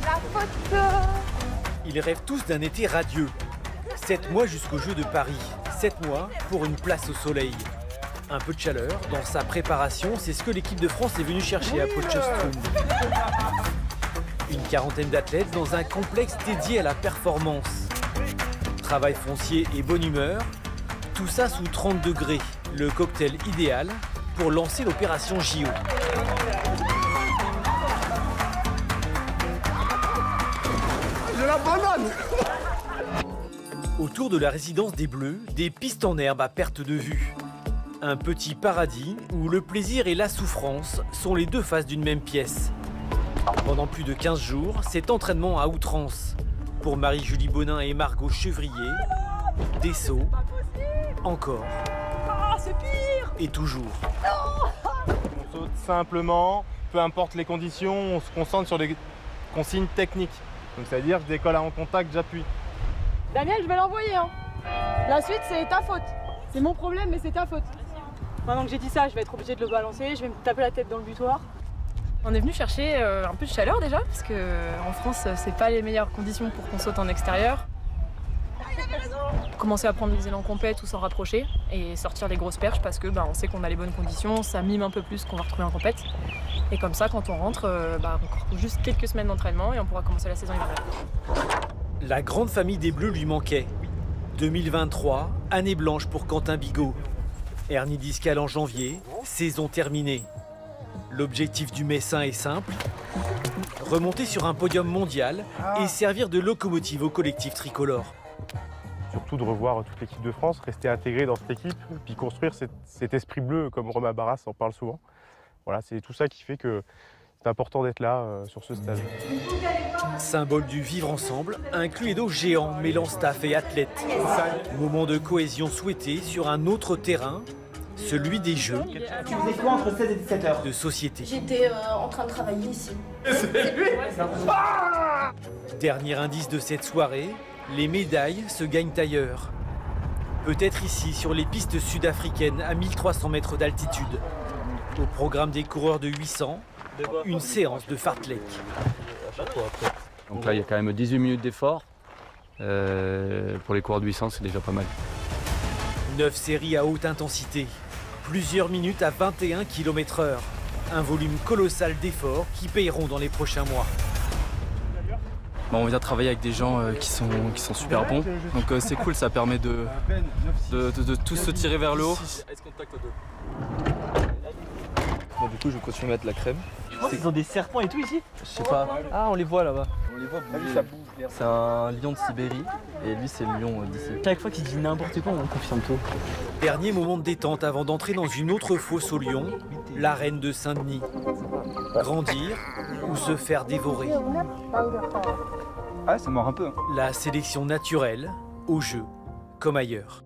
la photo. Ils rêvent tous d'un été radieux. 7 mois jusqu'aux Jeux de Paris. 7 mois pour une place au soleil. Un peu de chaleur dans sa préparation, c'est ce que l'équipe de France est venue chercher à Potchefstroom. Une quarantaine d'athlètes dans un complexe dédié à la performance. Travail foncier et bonne humeur, tout ça sous 30 degrés. Le cocktail idéal pour lancer l'opération JO. J'ai la banane. Autour de la résidence des Bleus, des pistes en herbe à perte de vue. Un petit paradis où le plaisir et la souffrance sont les deux faces d'une même pièce. Pendant plus de 15 jours, c'est entraînement à outrance. Pour Marie-Julie Bonin et Margot Chevrier, des sauts, encore. C'est pire. Et toujours. On saute simplement, peu importe les conditions, on se concentre sur des consignes techniques. Donc c'est-à-dire, je décolle en contact, j'appuie. Daniel, je vais l'envoyer. Hein. La suite, c'est ta faute. C'est mon problème, mais c'est ta faute. Maintenant que j'ai dit ça, je vais être obligée de le balancer. Je vais me taper la tête dans le butoir. On est venu chercher un peu de chaleur déjà, parce qu'en France, c'est pas les meilleures conditions pour qu'on saute en extérieur. Commencer à prendre les élans compète ou s'en rapprocher et sortir les grosses perches parce que on sait qu'on a les bonnes conditions, ça mime un peu plus qu'on va retrouver en compète. Et comme ça, quand on rentre, encore juste quelques semaines d'entraînement et on pourra commencer la saison hivernale. La grande famille des Bleus lui manquait. 2023, année blanche pour Quentin Bigot. Hernie discale en janvier, saison terminée. L'objectif du Messin est simple, remonter sur un podium mondial et servir de locomotive au collectif tricolore. Surtout de revoir toute l'équipe de France, rester intégré dans cette équipe, puis construire cet esprit bleu, comme Romain Barras en parle souvent. Voilà, c'est tout ça qui fait que c'est important d'être là sur ce stage. Symbole du vivre ensemble, un Cluedo géant mêlant staff et athlètes. Moment de cohésion souhaité sur un autre terrain, celui des Jeux. Tu faisais quoi entre 16 et 17 heures? De société. J'étais en train de travailler ici. Dernier indice de cette soirée, les médailles se gagnent ailleurs. Peut-être ici, sur les pistes sud-africaines à 1300 mètres d'altitude. Au programme des coureurs de 800, une séance de fartlek. Donc là, il y a quand même 18 minutes d'effort. Pour les coureurs de 800, c'est déjà pas mal. 9 séries à haute intensité. Plusieurs minutes à 21 km/h. Un volume colossal d'efforts qui payeront dans les prochains mois. On vient travailler avec des gens qui sont super bons. Donc c'est cool, ça permet de tous se tirer vers le haut. Du coup, je vais continuer à mettre de la crème. Ils ont des serpents et tout ici? Je sais pas. Ah, on les voit là-bas. On les voit bouger. C'est un lion de Sibérie et lui, c'est le lion d'ici. Chaque fois qu'il dit n'importe quoi, on confirme tout. Dernier moment de détente avant d'entrer dans une autre fosse au lion, l'arène de Saint-Denis. Grandir ou se faire dévorer. Ah, ça mord un peu. La sélection naturelle, au jeu comme ailleurs.